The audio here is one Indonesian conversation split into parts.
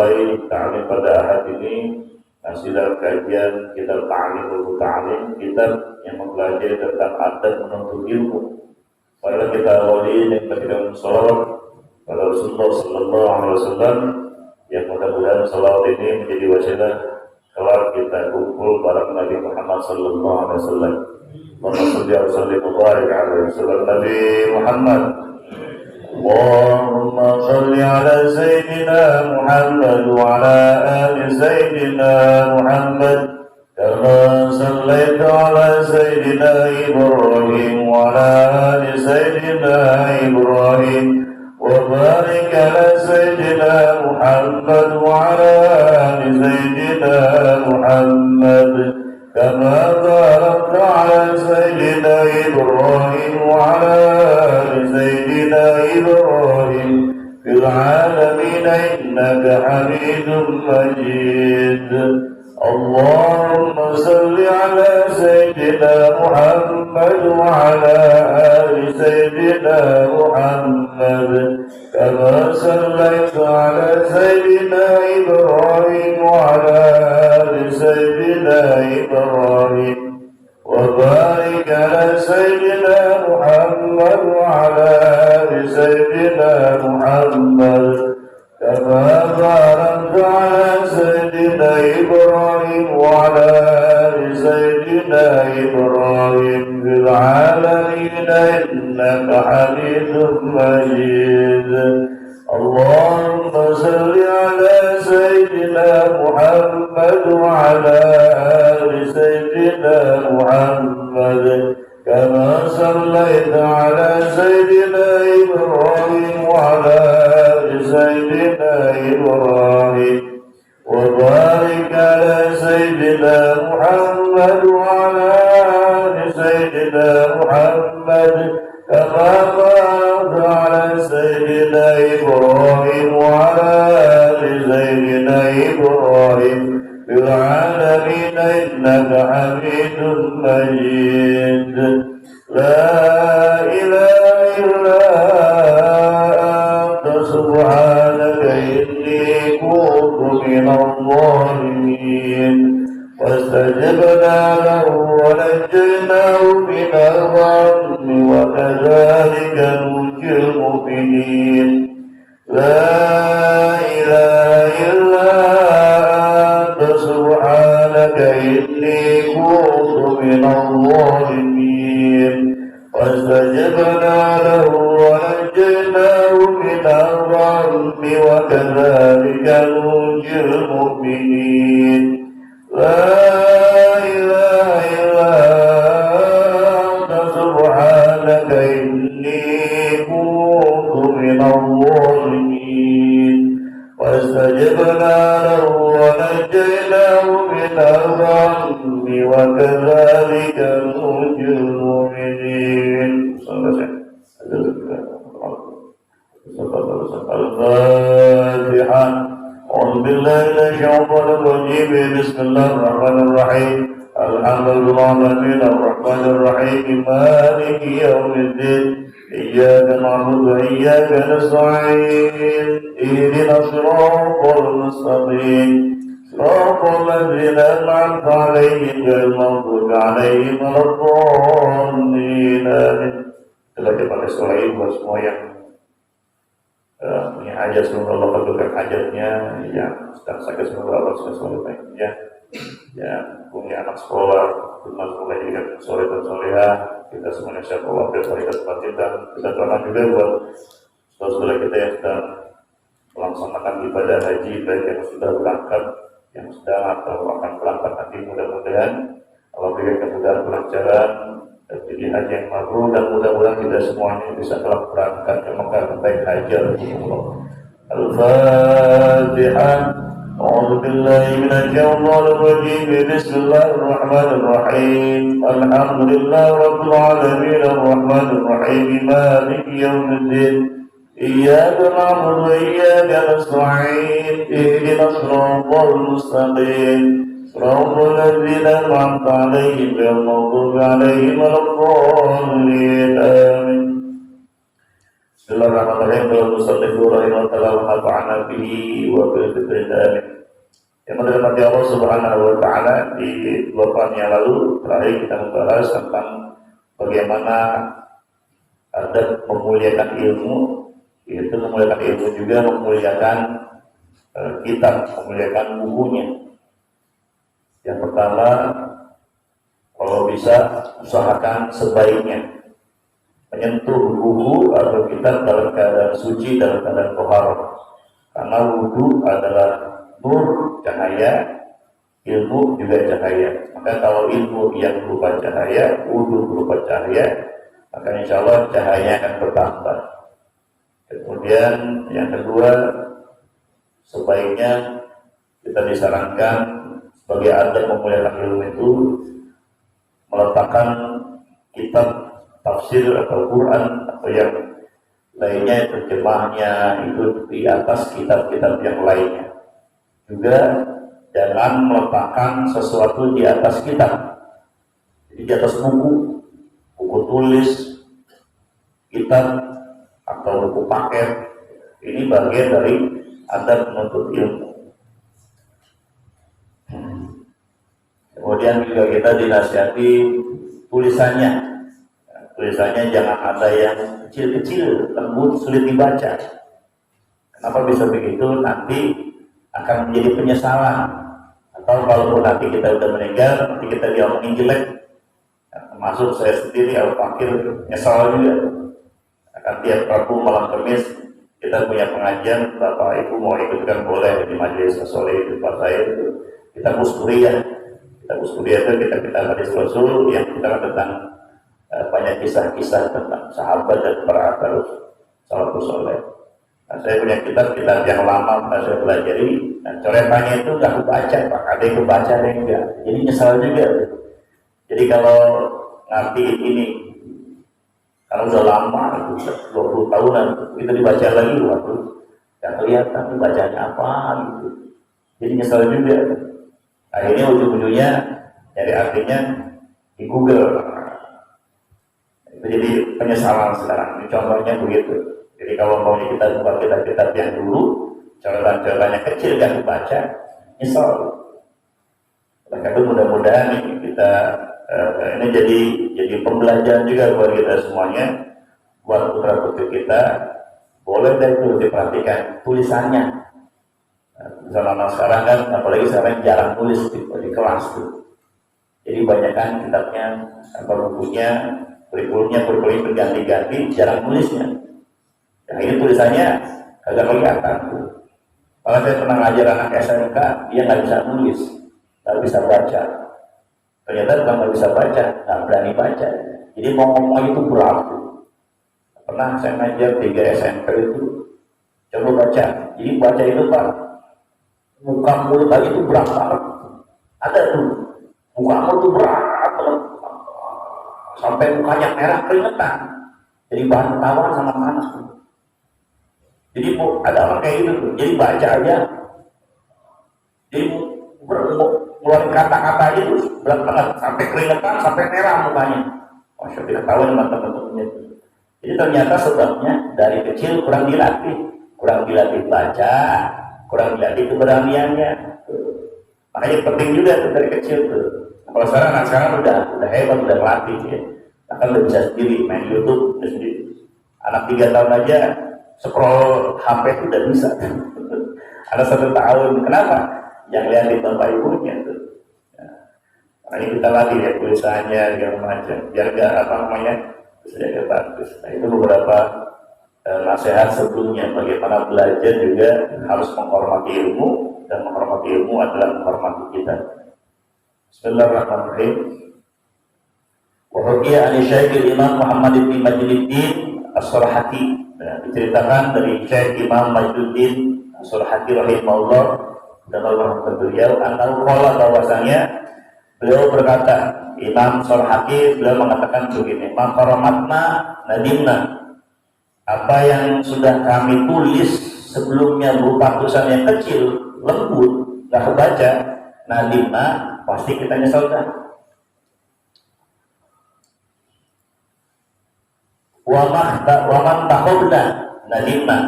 mulai ta'lim pada ahad ini masih dalam kajian kitab Ta'limul Muta'allim, kitab yang mempelajari tentang adab menuntut ilmu. Pada kita awali dengan bacaan salawat pada Rasulullah Sallallahu Alaihi Wasallam, yang mudah-mudahan salawat ini menjadi wasilah kelak kita kumpul bareng Nabi Muhammad Sallallahu Alaihi Wasallam. Allahumma shalli wa sallim wa barik ala Nabi Muhammad. اللهم صل على سيدنا محمد وعلى آل سيدنا محمد كما صليت على سيدنا إبراهيم وعلى آل سيدنا إبراهيم وبارك على سيدنا محمد وعلى آل سيدنا محمد كما باركت على سيدنا إبراهيم وعلى آل سيدنا إبراهيم في العالمين إنك حميد مجيد. اللهم صل على سيدنا محمد وعلى آل سيدنا محمد كما صليت على سيدنا إبراهيم وعلى آل سيدنا إبراهيم وبارك على سيدنا محمد وعلى آل سيدنا محمد كما باركت على سيدنا إبراهيم وعلى آل سيدنا إبراهيم في العالمين إنك حميد مجيد. اللهم صل على سيدنا محمد وعلى آل سيدنا محمد كما صليت على سيدنا إبراهيم وعلى آل سيدنا إبراهيم وبارك على سيدنا محمد وعلى آل سيدنا محمد كما باركت على سيدنا إبراهيم وعلى آل سيدنا إبراهيم في العالمين إنك حميد مجيد. لا إله إلا أنت سبحانك إني كنت من الظالمين. فاستجبنا له ونجيناه من الغم وكذلك ننجي المؤمنين. لا إله إلا أنت سبحانك إني كنت من الظالمين. فاستجبنا له ونجيناه من الغم وكذلك ننجي المؤمنين. لا إله إلا أنت سبحانك إني كنت من الظالمين. واستجبنا له ونجيناه من الغم وكذلك ننجي المؤمنين. الفاتحة. أعوذ بالله من الشيطان الرجيم. بسم الله الرحمن الرحيم. الحمد لله الرحمن الرحيم مالك يوم الدين. إياك نعبد وإياك نستعين. اهدنا الصراط المستقيم صراط الذين أنعمت عليهم غير المغضوب عليهم ولا الضالين. آمين. Telah dipakai selain buat semua yang punya hajat, semoga Allah kabulkan hajatnya. Yang sedang sakit, semoga Allah selalu baiknya. Yang punya anak sekolah, termasuk mulai dengan soleh dan soleha, kita semuanya siap Allah berkualitas kita. Kita doakan juga buat saudara kita yang sedang melaksanakan ibadah haji, baik yang sudah berangkat, yang sedang atau akan berangkat nanti. Mudah-mudahan Allah berikan kemudahan kelancaran dan pilihan yang mabrur, dan mudah-mudahan kita semuanya bisa telah berangkat ke Mekah baik haji Allah. Al-Fatihah. A'udzu billahi minasyaitonir rajim. Bismillahirrahmanirrahim. Alhamdulillahi rabbil alamin arrahmanir rahim maliki yaumiddin. Iyyaka na'budu wa iyyaka nasta'in. Ihdinas siratal mustaqim. Shiratal ladzina an'amta 'alaihim ghairil maghdubi 'alaihim waladdallin. Amin. Bismillahirrahmanirrahim. Wa nusallifu rahimahullah ta'ala wa nafa'ana bihi wa bil fitrin amin. Yang menghormati Allah Subhanahu wa taala, di beberapa yang lalu terakhir kita membahas tentang bagaimana adab memuliakan ilmu, yaitu memuliakan ilmu juga memuliakan kitab, memuliakan bukunya. Yang pertama, kalau bisa usahakan sebaiknya menyentuh buku atau kitab dalam keadaan suci, dalam keadaan tohar. Karena wudhu adalah nur, cahaya, ilmu juga cahaya. Maka kalau ilmu yang berupa cahaya, wudhu berupa cahaya, maka insya Allah cahayanya akan bertambah. Kemudian yang kedua, sebaiknya kita disarankan sebagai adab memuliakan ilmu itu meletakkan kitab tafsir atau Quran atau yang lainnya terjemahnya itu di atas kitab-kitab yang lainnya. Juga jangan meletakkan sesuatu di atas kitab, jadi di atas buku tulis, kitab atau buku paket. Ini bagian dari adab menuntut ilmu. Kemudian juga kita dinasihati tulisannya. Tulisannya jangan ada yang kecil-kecil, lembut, sulit dibaca. Kenapa bisa begitu? Nanti akan menjadi penyesalan. Atau kalau nanti kita sudah meninggal, nanti kita diomongin jelek. Termasuk saya sendiri, Al-Fakir, nyesal juga. Akan tiap Rabu malam Kamis, kita punya pengajian, Bapak Ibu mau ikutkan boleh di majelis soleh di tempat saya itu. Kita muskuriyah. Kita muskuriyah itu kita hadis Rasul yang kita tentang banyak kisah-kisah tentang sahabat dan para salafus soleh. Nah, saya punya kitab yang lama saya pelajari. Nah, coretannya itu nggak kebaca, Pak. Ada yang kebaca, ada yang enggak. Jadi nyesal juga. Jadi kalau ngerti ini, kalau udah lama, itu 20 tahunan, itu dibaca lagi, waktu nggak kelihatan bacanya apa gitu. Jadi nyesal juga. Akhirnya ujung-ujungnya dari artinya di Google. Jadi penyesalan sekarang. Ini contohnya begitu. Jadi kalau mau kita buka kitab-kitab yang dulu, catatan-catatannya kecil dan dibaca, nyesal. Oleh karena itu mudah-mudahan kita ini jadi pembelajaran juga buat kita semuanya, buat putra-putri kita. Boleh deh itu diperhatikan tulisannya. Misalnya sekarang kan, apalagi sekarang jarang tulis di kelas tuh. Jadi banyakkan kitabnya atau bukunya. Kurikulumnya berganti-ganti, jarang nulisnya. Nah ini tulisannya agak kelihatan. Kalau saya pernah ngajar anak SMK, dia nggak bisa nulis, nggak bisa baca. Ternyata bukan nggak bisa baca, nggak berani baca. Jadi mau ngomong itu berlaku. Pernah saya ngajar 3 SMK itu, coba baca. Jadi baca itu Pak, muka mulut lagi itu berat banget. Ada tuh, muka mulut itu berat banget. Sampai mukanya merah keringetan, jadi bahan tawar sama panas. Jadi ada orang kayak gitu tuh, jadi baca aja, jadi ngeluarin kata-kata aja tuh berat banget, sampai keringetan, sampai merah mukanya. Masya tidak tahu nih teman-temannya. Jadi ternyata sebabnya dari kecil kurang dilatih baca, kurang dilatih keberaniannya. Makanya penting juga tuh dari kecil tuh. Kalau sekarang anak sekarang udah hebat, udah melatih ya. Akan udah bisa sendiri main YouTube sendiri. Anak 3 tahun aja scroll HP itu udah bisa. Anak 1 tahun, kenapa? Yang lihat di bapak ibunya tuh. Makanya kita latih ya tulisannya segala macam. Biar gak bisa jaga bagus. Nah itu beberapa nasihat sebelumnya bagaimana belajar juga harus menghormati ilmu, dan menghormati ilmu adalah menghormati kita. Bismillahirrahmanirrahim. Wa hukiya an Syekh Imam Muhammad bin Majduddin As-Surhati. Diceritakan dari Syekh Imam Majduddin As-Surhati rahimahullah dan Allah beliau annahu qala bahwasanya beliau berkata, Imam Surhati beliau mengatakan begini, maqaramatna nadimna, apa yang sudah kami tulis sebelumnya berupa tulisan yang kecil, lembut, gak kebaca, nadimna pasti kita nyesal dah. Wa man tahobna, nadimna.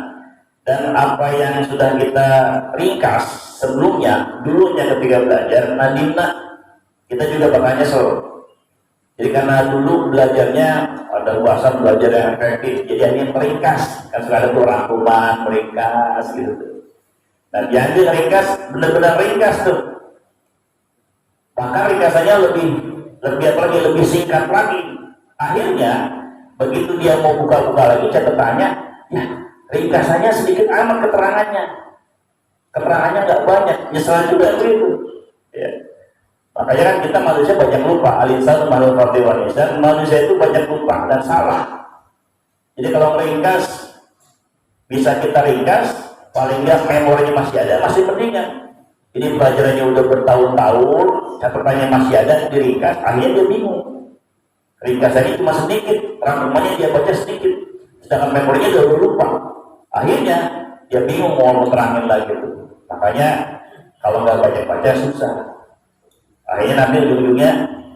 Dan apa yang sudah kita ringkas sebelumnya, dulunya ketika belajar nadimna, kita juga bakal nyesel. Jadi karena dulu belajarnya ada bahasa belajar yang efektif, jadi hanya meringkas, kan sudah ada tuh rangkuman, meringkas gitu. Nah diambil ringkas, benar-benar ringkas tuh. Bahkan ringkasannya lebih singkat lagi. Akhirnya begitu dia mau buka-buka lagi catatannya, ya ringkasannya sedikit amat keterangannya nggak banyak, nyesel juga begitu. Ya. Makanya kan kita manusia banyak lupa, al-insan makhluk khati'un, manusia itu banyak lupa dan salah. Jadi kalau ringkas bisa kita ringkas, paling nggak memorinya masih ada, masih mendingan. Ini pelajarannya udah bertahun-tahun, catatannya masih ada, diringkas, akhirnya dia bingung. Ringkasannya cuma sedikit, rangkumannya dia baca sedikit, sedangkan memorinya dia udah lupa. Akhirnya dia bingung mau terangin lagi tuh. Makanya kalau nggak baca-baca susah. Akhirnya nanti ujung-ujungnya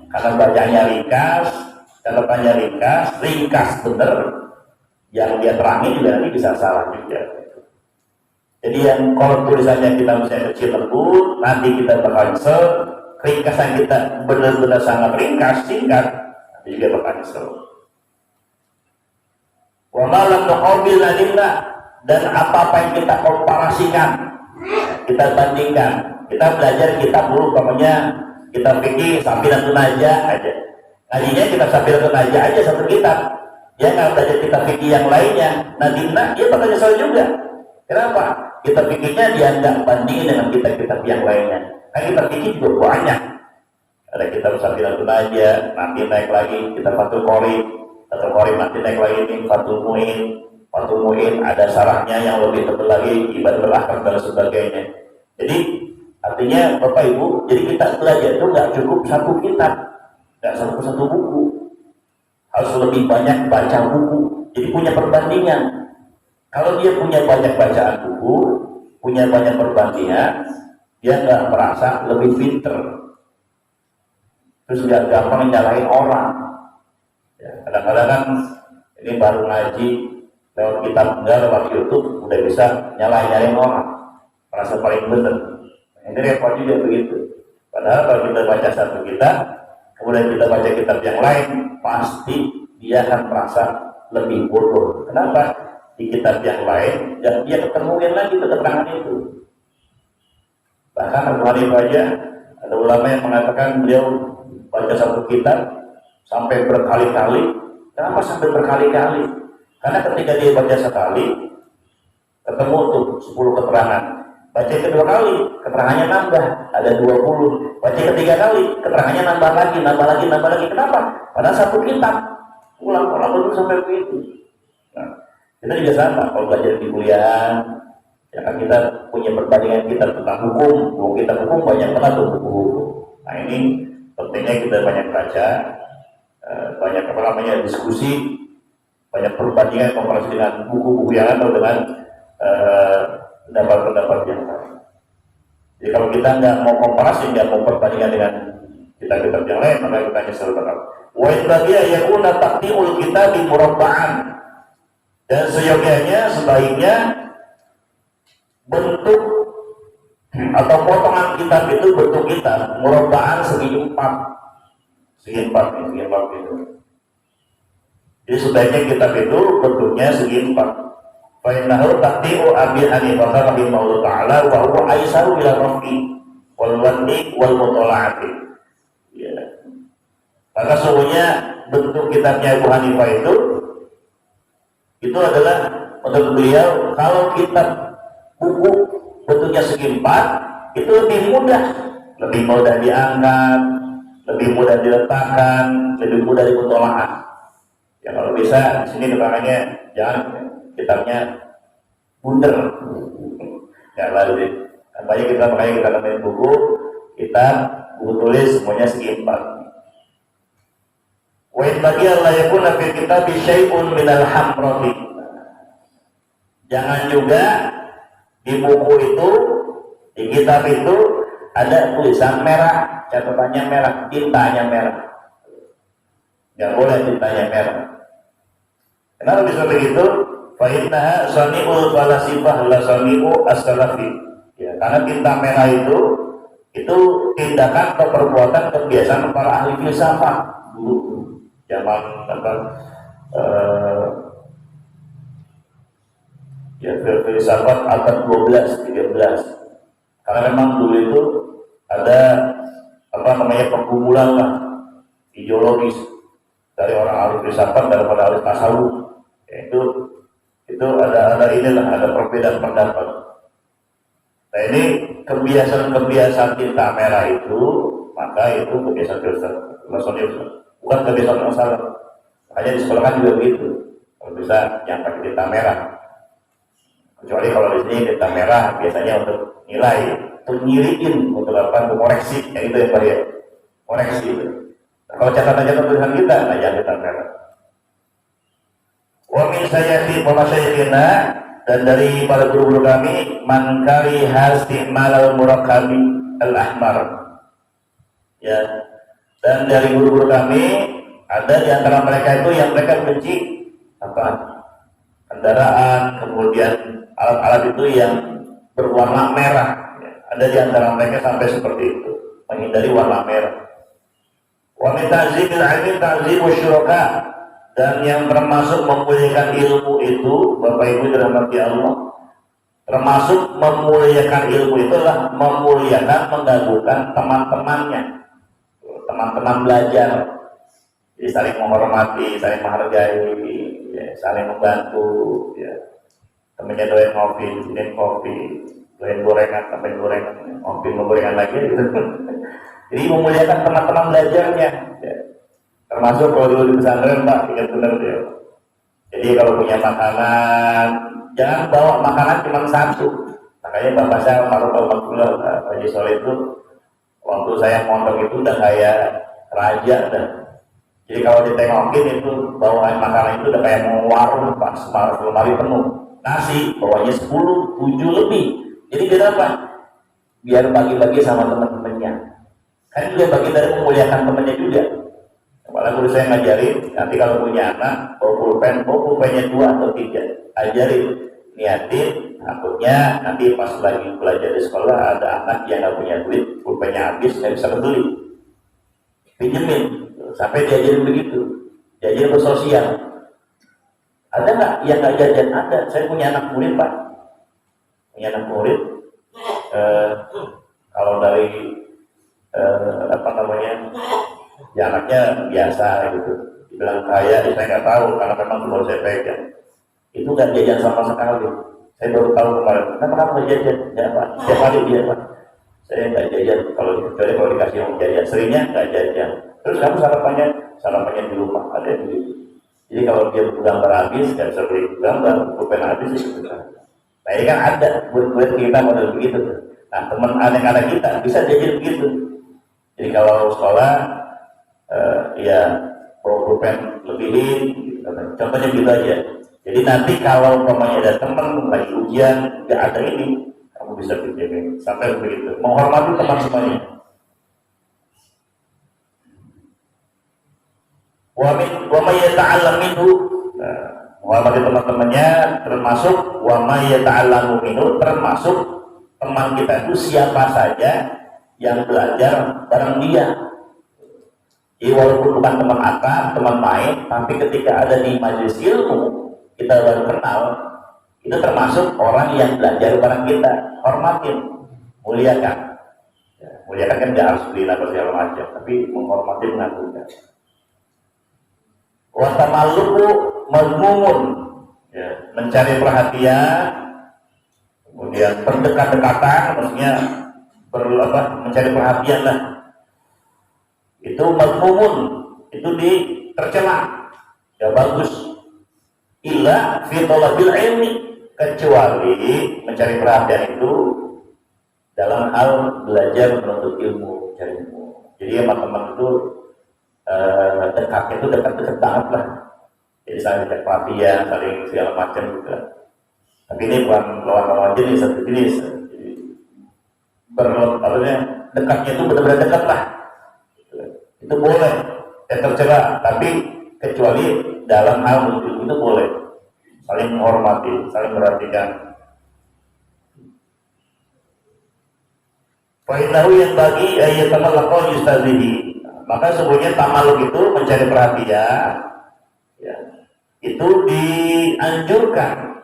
karena bacanya ringkas, catatannya ringkas bener, yang dia terangin juga nanti bisa salah juga. Jadi yang kalau tulisannya kita misalnya kecil lembut, nanti kita bakal nyesel. Ringkasan kita benar-benar sangat ringkas, singkat, nanti juga bakal nyesel. Wa ma lam nuqabil adillah, dan apa-apa yang kita komparasikan, kita bandingkan. Kita belajar kita dulu umpamanya kita pikir sambilan tunaja aja. Ngajinya kita sambil tunaja aja satu kitab. Ya nggak belajar kita pikir yang lainnya. Nadimna dia bakal nyesel juga. Kenapa? Kita pikirnya dia nggak bandingin dengan kitab-kitab yang lainnya. Kan kita pikir juga banyak. Ada kitab sambilan tunaja, nanti naik lagi kita Fathul Qorib, nanti naik lagi nih Fathul Muin, ada sarahnya yang lebih tebal lagi, Ibadatul Ahkam dan sebagainya. Jadi artinya Bapak Ibu, jadi kita belajar itu nggak cukup satu kitab, nggak satu buku, harus lebih banyak baca buku. Jadi punya perbandingan. Kalau dia punya banyak bacaan buku, punya banyak perbandingan, dia nggak merasa lebih pinter, terus nggak gampang nyalahin orang. Ya, kadang-kadang kan ini baru ngaji lewat kitab enggak, lewat YouTube udah bisa nyalahin orang, merasa paling bener. Ini repot juga begitu. Padahal kalau kita baca satu kitab, kemudian kita baca kitab yang lain, pasti dia akan merasa lebih bodoh. Kenapa? Di kitab yang lain, dan dia ketemuin lagi keterangan itu. Bahkan Abu Hanifah aja, ada ulama yang mengatakan beliau baca satu kitab sampai berkali-kali. Kenapa sampai berkali-kali? Karena ketika dia baca sekali, ketemu tuh 10 keterangan. Baca kedua kali, keterangannya nambah, ada 20. Baca ketiga kali, keterangannya nambah lagi. Kenapa? Padahal satu kitab, ulang-ulang dulu sampai begitu. Nah, kita juga sama, kalau belajar di kuliah, ya kan kita punya perbandingan kita tentang hukum kita hukum banyak banget tuh buku hukum. Nah ini pentingnya kita banyak baca, banyak diskusi, banyak perbandingan komparasi dengan buku-buku yang atau dengan pendapat-pendapat yang lain. Jadi kalau kita nggak mau komparasi, nggak mau perbandingan dengan kitab-kitab yang lain, maka kita nyesel banget. Wa idzabiya yakuna taqdiul kitab di murabba'an, dan sebaiknya bentuk atau potongan kitab itu bentuk kitab murabba'an segi empat gitu. Jadi sebaiknya kitab itu bentuknya segi empat. Fa'innahu taqdi'u Abi Hanifah rahimahullah ta'ala wa huwa aisaru ila rafi wal wadni wal mutola'ati. Ya. Maka sesungguhnya bentuk kitabnya Abu Hanifah itu adalah menurut beliau, kalau kitab buku bentuknya segi empat itu lebih mudah diangkat, lebih mudah diletakkan, lebih mudah dimutola'ah. Ya kalau bisa di sini keterangannya jangan kitabnya bundar, ya lalu makanya kita nemuin buku tulis semuanya segi empat. Wa in bagiya la yakuna fi kitabi syai'un minal hamrati. Jangan juga di buku itu, di kitab itu ada tulisan merah, catatannya merah, tintanya merah. Nggak boleh tintanya merah. Kenapa bisa begitu? Fa innaha sani'ul falasifah la sani'u as-salafi. Ya, karena tinta merah itu tindakan atau perbuatan kebiasaan para ahli filsafat dulu zaman ya filsafat abad 12 13. Karena memang dulu itu ada pergumulan lah ideologis dari orang ahli filsafat daripada ahli tasawuf. Ya, itu ada perbedaan pendapat. Nah ini kebiasaan tinta merah itu, maka itu kebiasaan filsafat, bukan kebiasaan masalah. Hanya di sekolah kan juga begitu. Kalau bisa yang pakai tinta merah. Kecuali kalau di sini tinta merah biasanya untuk nilai, untuk nyiriin, untuk untuk koreksi, ya itu yang bahaya. Koreksi. Nah, kalau catatan tulisan kita, nah jangan tinta merah. Wa min sayyidi wa masyayikhina, dan dari para guru-guru kami man kariha isti'malal murakkabi al-ahmar. Ya. Dan dari guru-guru kami ada di antara mereka itu yang mereka benci kendaraan, kemudian alat-alat itu yang berwarna merah. Ya. Ada di antara mereka sampai seperti itu, menghindari warna merah. Wa min ta'zimil 'ilmi ta'zimu syuraka, dan yang termasuk memuliakan ilmu itu, Bapak Ibu dirahmati Allah, termasuk memuliakan ilmu itu adalah memuliakan, mengagungkan teman-temannya, teman-teman belajar. Jadi saling menghormati, saling menghargai, ya, saling membantu. Ya. Temannya doain ngopi, sini kopi, doain gorengan, tambahin gorengan, ngopi mau gorengan lagi. Gitu. Jadi memuliakan teman-teman belajarnya. Ya. Termasuk kalau dulu di pesantren Pak, ingat benar ya. Jadi kalau punya makanan, jangan bawa makanan cuma satu. Makanya Bapak saya Pak Haji Soleh itu waktu saya mondok itu udah kayak raja dah. Jadi kalau ditengokin itu bawaan makanan itu udah kayak mau warung Pak, lemari penuh. Nasi bawanya 10, 7 lebih. Jadi kenapa? Biar bagi-bagi sama teman-temannya. Kan juga bagi dari memuliakan temannya juga. Kepala guru saya ngajarin, nanti kalau punya anak, bawa pulpennya 2 atau 3, ajarin, niatin, takutnya nanti pas lagi belajar di sekolah ada anak yang nggak punya duit, pulpennya habis, nggak bisa beli, pinjemin, sampai diajarin begitu, diajarin bersosial. Ada nggak yang nggak jajan? Ada, saya punya anak murid Pak, punya anak murid, kalau dari ya anaknya biasa gitu, dibilang kaya, saya nggak tahu karena memang baru saya pegang. Itu nggak jajan sama sekali. Saya baru tahu kemarin. Kenapa nggak jajan? Ya Pak, setiap hari dia Pak. Saya nggak jajan kalau dikasih uang jajan, seringnya nggak jajan. Terus kamu sarapannya di rumah ada yang begitu. Jadi kalau dia gambar habis, nggak bisa beli gambar, pulpen habis gitu kan. Nah ini kan ada buat kita model begitu. Nah teman anak-anak kita bisa jajan begitu. Jadi kalau sekolah ya pulpen lebihin, contohnya gitu aja. Jadi nanti kalau umpamanya ada teman lagi ujian nggak ada ini, kamu bisa pinjemin sampai begitu. Menghormati teman semuanya. Wa may yata'allam minhu, menghormati teman-temannya, termasuk wa may yata'allamu minhu, termasuk teman kita itu siapa saja yang belajar bareng dia. Jadi walaupun bukan teman akrab, teman main, tapi ketika ada di majelis ilmu kita baru kenal, itu termasuk orang yang belajar bareng kita. Hormatin, muliakan. Ya, muliakan kan nggak harus beli apa segala macam, tapi menghormati, mengagungkan. Watamalluku mazmumun, ya, mencari perhatian, kemudian berdekat-dekatan, maksudnya mencari perhatian lah. Itu mazmumun, itu tercela, ya bagus. Illa fi talabil ilmi, kecuali mencari perhatian itu dalam hal belajar menuntut ilmu, mencari ilmu. Jadi teman-teman itu dekatnya itu dekat-dekat banget lah. Jadi saling cek perhatian, saling segala macam gitu. Tapi ini bukan lawan-lawan jenis, satu jenis. Jadi dekatnya itu benar-benar dekat lah. Itu boleh, tercela, tapi kecuali dalam hal menuntut ilmu itu boleh. saling menghormati, saling memperhatikan. Fa'innahu yang bagi ayat tamalaqal yustadhihi. Maka sebenarnya tamaluk itu mencari perhatian, ya, itu dianjurkan,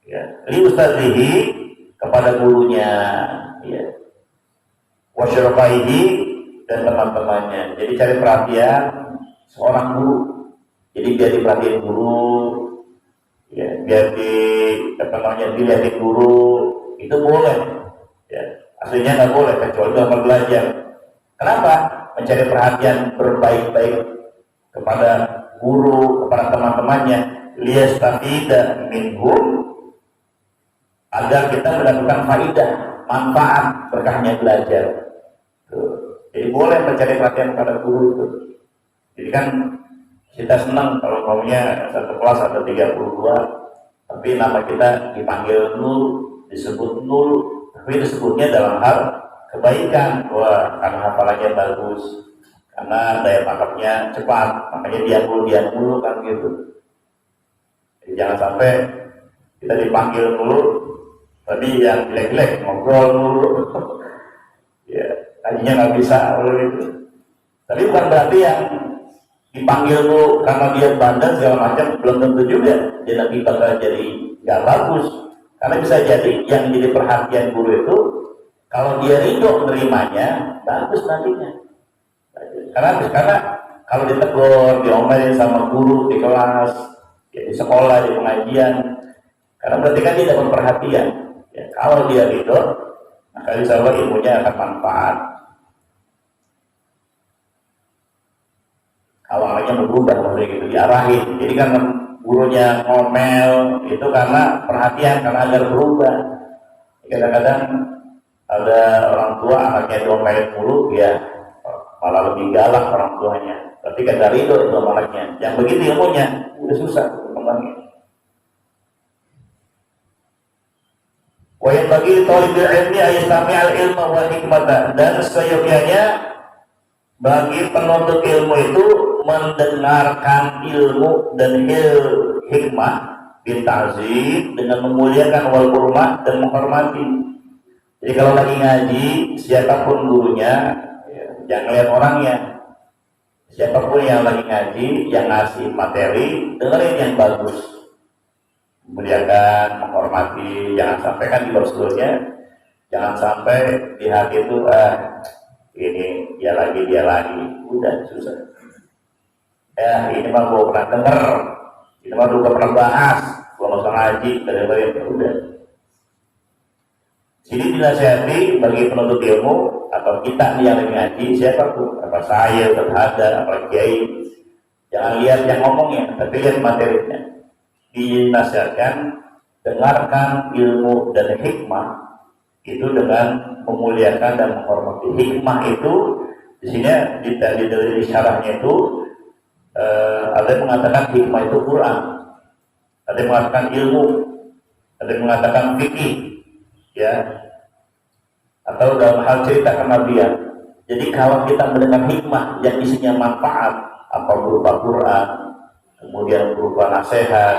ya, li ustadhihi kepada gurunya, ya, wasyarafaihi dan teman-temannya. Jadi cari perhatian seorang guru. Jadi biar diperhatiin guru, ya, biar dilihatin guru, itu boleh, ya. Aslinya nggak boleh kecuali dalam belajar. Kenapa? Mencari perhatian berbaik-baik kepada guru, kepada teman-temannya, liyastafida minhum, agar kita mendapatkan faidah, manfaat berkahnya belajar. Tuh. Jadi boleh mencari perhatian kepada guru itu. Jadi kan kita senang kalau maunya satu kelas ada 32, tapi nama kita dipanggil nul, disebut nul. Tapi disebutnya dalam hal kebaikan, wah, karena hafalannya bagus, karena daya tangkapnya cepat, makanya dia mulu kan gitu. Jadi jangan sampai kita dipanggil mulu, tapi yang jelek-jelek ngobrol mulu, ya tadinya nggak bisa gitu. Tapi bukan berarti yang dipanggil mulu karena dia bandel segala macam, belum tentu juga dia nanti bakal jadi nggak bagus. Karena bisa jadi yang jadi perhatian guru itu kalau dia ridho menerimanya bagus nantinya. Karena kalau ditegur, diomelin sama guru di kelas, ya, di sekolah, di pengajian, karena berarti kan dia dapat perhatian. Ya, kalau dia ridho, maka insya Allah ilmunya akan manfaat. Kalau anaknya berubah, maksudnya gitu, diarahin. Jadi kan gurunya ngomel itu karena perhatian, karena agar berubah. Kadang-kadang ada orang tua anaknya diomelin mulu, ya malah lebih galak orang tuanya. Tapi kagak ridho itu anaknya. Yang begitu ilmunya udah susah kembangnya. Wa yang bagi talibil ilmi ayastami al ilma wa hikmata, dan seyogyanya bagi penuntut ilmu itu mendengarkan ilmu dan hikmah bitazim, dengan memuliakan wal hurmat dan menghormati. Jadi kalau lagi ngaji, siapapun gurunya, ya, jangan lihat orangnya. Siapapun yang lagi ngaji, yang ngasih materi, dengerin yang bagus, memuliakan, menghormati. Jangan sampai kan di sebelumnya, jangan sampai di hati itu ini dia lagi, udah susah. Ya ini mah gue pernah denger, ini mah gue pernah bahas, gue nggak usah ngaji, dari udah. Jadi dinasihati bagi penuntut ilmu atau kita nih yang lagi ngaji, siapapun, apa saya, terhadap, apa kiai, jangan lihat yang ngomongnya, tapi lihat materinya. Dinasihatkan, dengarkan ilmu dan hikmah itu dengan memuliakan dan menghormati. Hikmah itu di sini di syarahnya itu ada yang mengatakan hikmah itu Quran, ada yang mengatakan ilmu, ada yang mengatakan fikih, ya, atau dalam hal cerita kenabian. Jadi kalau kita mendengar hikmah yang isinya manfaat, apa berupa Quran, kemudian berupa nasihat,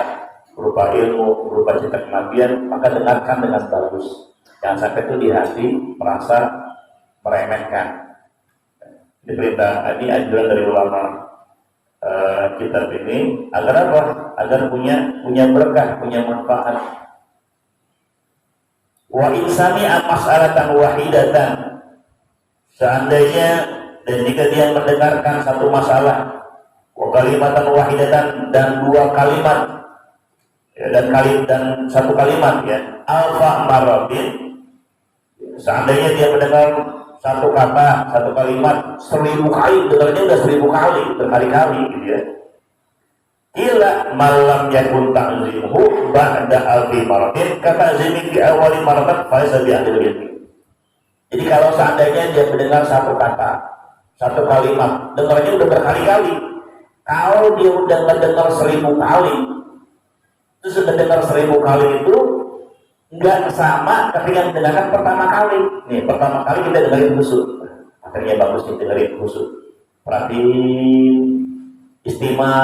berupa ilmu, berupa cerita kenabian, maka dengarkan dengan bagus. Jangan sampai itu di hati merasa meremehkan. Ini perintah, ini anjuran dari ulama kitab ini agar apa? Agar punya berkah, punya manfaat. Wa insani mas'alatan wahidatan, seandainya dan jika dia mendengarkan satu masalah, wa kalimatan wahidatan, dan dua kalimat, ya, dan satu kalimat, ya, alfa marabin, seandainya dia mendengar satu kata, satu kalimat 1000 kali, dengarnya udah 1000 kali, berkali-kali gitu ya. Ila malam yakun ta'zimuhu ba'da alfi maratin kata zimi fi awali maratin faisa bi'adil ilmi. Jadi kalau seandainya dia mendengar satu kata, satu kalimat, dengarnya udah berkali-kali. Kalau dia udah mendengar 1000 kali, itu sudah dengar 1000 kali itu nggak sama ketika mendengarkan pertama kali. Nih, pertama kali kita dengerin khusyuk, akhirnya bagus nih dengerin khusyuk, perhatiin, istimewa,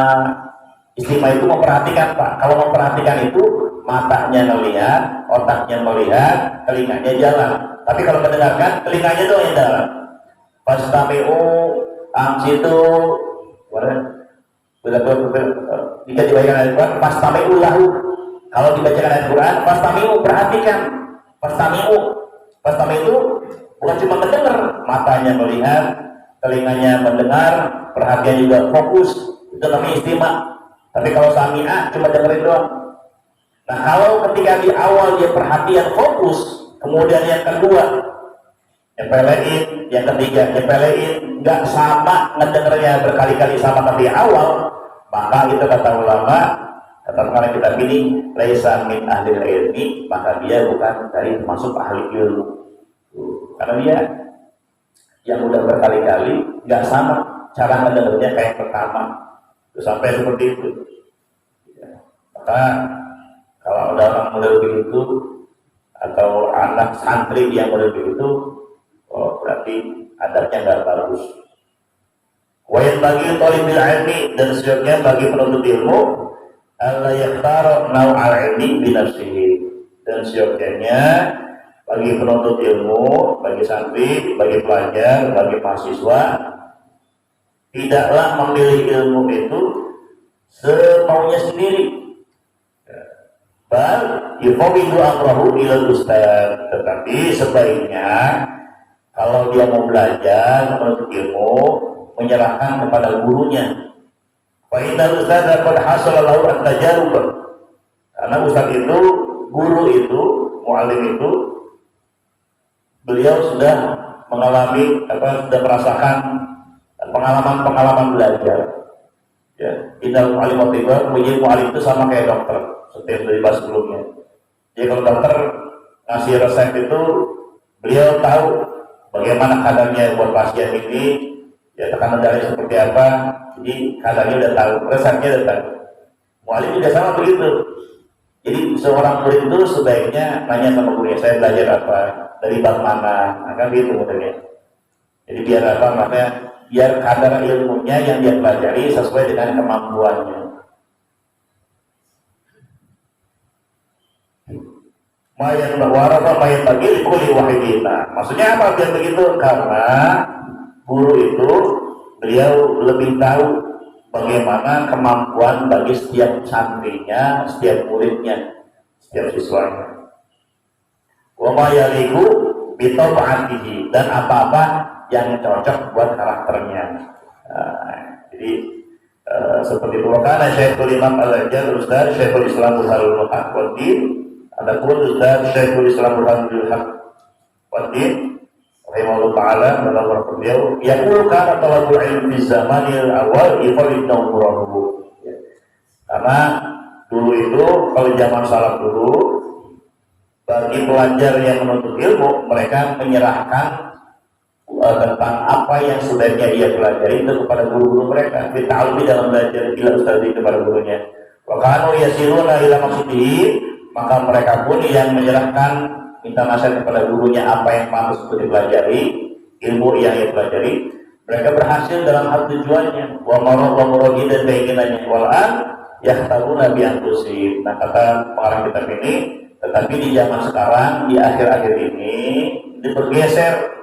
Istimewa itu memperhatikan Pak. Kalau memperhatikan itu matanya melihat, otaknya melihat, telinganya jalan. Tapi kalau mendengarkan, telinganya doang yang jalan. Fastami'u amsitu jika dibacakan ayat Quran, fastami'u lahu. Kalau dibacakan ayat Quran, fastami'u, perhatikan. Fastami'u itu bukan cuma mendengar, matanya melihat, telinganya mendengar, perhatian juga fokus. Itu namanya istimewa. Tapi kalau sami'ah cuma dengerin doang. Nah, kalau ketika di awal dia perhatian fokus, kemudian yang kedua nyepelein, yang ketiga nyepelein, nggak sama ngedengernya berkali-kali sama tapi awal, maka itu kata ulama, kata kemarin kita pilih laisa min ahli ilmi, maka dia bukan dari termasuk ahli ilmu. Karena dia yang udah berkali-kali nggak sama cara ngedengernya kayak pertama. Itu sampai seperti itu. Maka kalau ada orang model begitu atau anak santri yang model begitu, oh berarti adabnya nggak bagus. Wayan bagi talibil ilmi, dan sebenarnya bagi penuntut ilmu Allah yakhtaro naw'al ilmi binafsihi, dan sebenarnya bagi penuntut ilmu, bagi santri, bagi pelajar, bagi mahasiswa, tidaklah memilih ilmu itu semaunya sendiri. Bal yufawidu amrahu ilal ustaz, tetapi sebaiknya kalau dia mau belajar menuntut ilmu, menyerahkan kepada gurunya. Fa innal ustadza qad hasala lahu at-tajarrub. Karena ustaz itu, guru itu, muallim itu, beliau sudah mengalami sudah merasakan pengalaman belajar. Ya, innal muallim tiba, muallim itu sama kayak dokter, seperti yang dibahas sebelumnya. Jadi kalau dokter ngasih resep itu, beliau tahu bagaimana kadarnya buat pasien ini, ya tekanan darahnya seperti apa, jadi kadarnya udah tahu, resepnya udah tahu. Muallim juga sama begitu. Jadi seorang murid itu sebaiknya nanya sama gurunya, saya belajar apa, dari bab mana, akan gitu modelnya. Jadi biar apa, makanya biar kadar ilmunya yang dia pelajari sesuai dengan kemampuannya. Mayan warafa mayan bagi kulli wahidina. Maksudnya apa biar begitu? Karena guru itu beliau lebih tahu bagaimana kemampuan bagi setiap santrinya, setiap muridnya, setiap siswanya. Wa ma yaliku bi tab'atihi, dan apa-apa yang cocok buat karakternya. Jadi seperti itu. Karena Syekhul Imam Al-Ajal Ustaz Syekhul Islam Burhanul Haq Waddin, adapun Ustaz Syekhul Islam Burhanul Haq Waddin rahimahullah ta'ala dalam waktu beliau yaqulu kana talabul ilmi fi zamanil awal yufawwidu umurahu. Karena dulu itu, kalau zaman salaf dulu, bagi pelajar yang menuntut ilmu, mereka menyerahkan tentang apa yang sudah dia pelajari itu kepada guru-guru mereka. Dita'alumi dalam belajar ila ustadzi kepada gurunya. Wa kanu yasiruna ila maqsidihi, maka mereka pun yang menyerahkan, minta nasihat kepada gurunya apa yang pantas untuk dipelajari, ilmu yang ia pelajari. Mereka berhasil dalam hal tujuannya, wa maradi dan keinginannya. Walan yahtabuna bi anfusihim. Nah, kata pengarang kitab ini, tetapi di zaman sekarang, di akhir-akhir ini bergeser.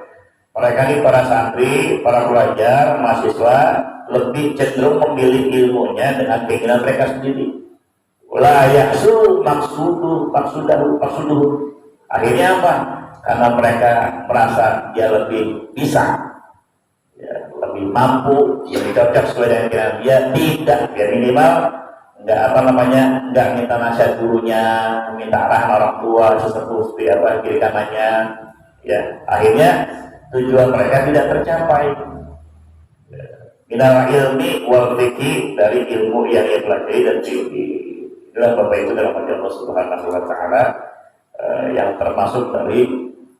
Mereka ini para santri, para pelajar, mahasiswa lebih cenderung memilih ilmunya dengan keinginan mereka sendiri. La yahsu maksuduhu. Akhirnya apa? Karena mereka merasa dia lebih bisa, ya, lebih mampu, lebih cocok sesuai dengan keinginan dia, tidak, biar minimal nggak minta nasihat gurunya, minta arahan orang tua, sesepuh seperti apa kiri kanannya, ya. Akhirnya tujuan mereka tidak tercapai. Minal ilmi wal fikih, dari ilmu yang ia pelajari dan fikih. Itulah Bapak Ibu dalam Allah Subhanahu wa taala yang termasuk dari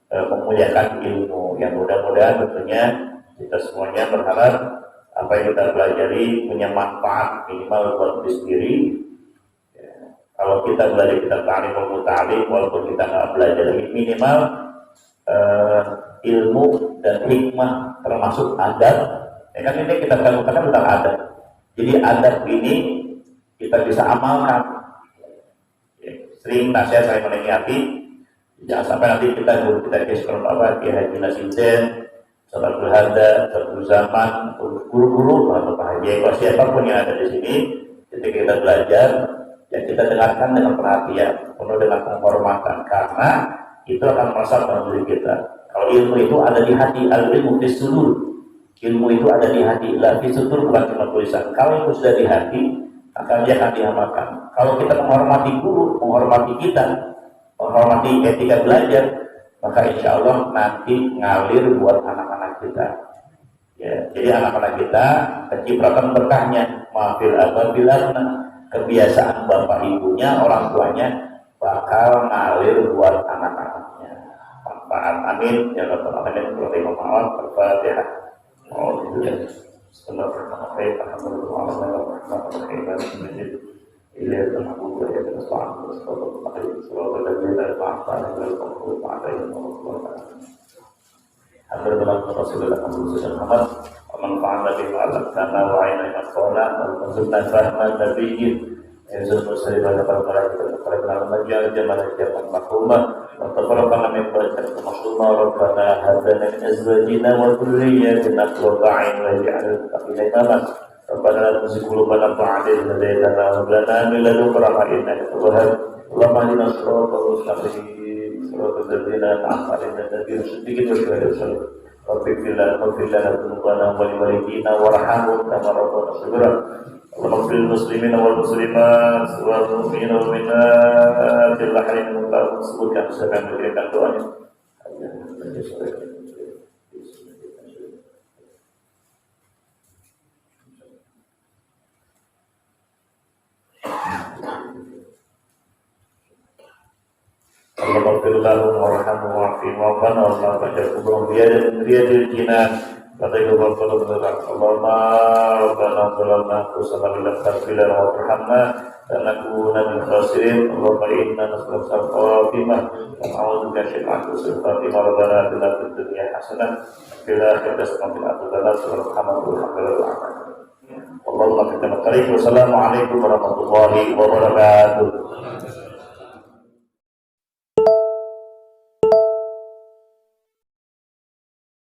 memuliakan ilmu. Yang mudah-mudahan tentunya kita semuanya berharap apa yang kita pelajari punya manfaat minimal buat diri sendiri. Ya, kalau kita belajar kita ta'limul muta'alim, walaupun kita nggak belajar minimal ilmu dan hikmah, termasuk adab. Ya kan ini kita katakan tentang adab. Jadi adab ini kita bisa amalkan. Ya, sering nasihat saya meningati, jangan sampai nanti kita kisah apa Kiai Haji Nasinten, Salatul Hada, Salatul Zaman, guru-guru atau Pak Haji Eko, siapapun yang ada di sini, ketika kita belajar, ya kita dengarkan dengan perhatian, penuh dengan penghormatan, karena itu akan meresap dalam diri kita. Kalau ilmu itu ada di hati, al-ilmu fi sudur. Ilmu itu ada di hati, la fi sudur bukan cuma tulisan. Kalau itu sudah di hati, akan dia akan diamalkan. Kalau kita menghormati guru, menghormati kita, menghormati etika belajar, maka insya Allah nanti ngalir buat anak-anak kita. Ya, jadi anak-anak kita kecipratan berkahnya, maafil ababil arna, kebiasaan bapak ibunya, orang tuanya bakal ngalir buat anak-anaknya. Manfaat, amin ya rabbal alamin. Bismillahirrahmanirrahim. Al-Fatihah. Oh, itu ya. Bismillahirrahmanirrahim. Alhamdulillahirrahmanirrahim. إليك نعبد وإليك نستعين صراط الذين أنعمت عليهم غير المغضوب عليهم ولا الضالين. Alhamdulillah Rasulullah Muhammad ومنفعنا بما علمتنا وعينا ما قولنا وارزقنا فهم النبي يزل المرسلين ونقل الملائكة وقربنا المجال جمال الجمال المحرومة وتفرقنا من بركة المحرومة ربنا هب لنا من أزواجنا وذرياتنا قرة أعين واجعلنا للمتقين إماما ربنا لا تزغ قلوبنا بعد إذ هديتنا وهب لنا من لدنك رحمة إنك أنت الوهاب اللهم اهدنا الصراط المستقيم صراط الذين أنعمت عليهم غير المغضوب عليهم رب اغفر لنا ذنوبنا ولوالدينا وارحمهم كما ربونا صغيرا اللهم اغفر للمسلمين والمسلمات والمؤمنين والمؤمنات الأحياء منهم والأموات sebutkan memberikan doanya. اللهم اغفر لهم وارحمهم واعفهم واعف عنهم اللهم اجعل قبورهم بيد الجنان وطيب القلوب بالرحمة اللهم ربنا ظلمنا انفسنا وان لم تغفر لنا وترحمنا لنكون من الخاسرين اللهم انا نسالك الخاتمه ونعوذ بك من شر انفسنا الخاتمه ربنا اتنا في الدنيا حسنه وفي الاخره حسنه وقنا عذاب النار سبحانك والحمد لله اللهم اكرمنا الطريق والسلام عليكم ورحمه الله وبركاته.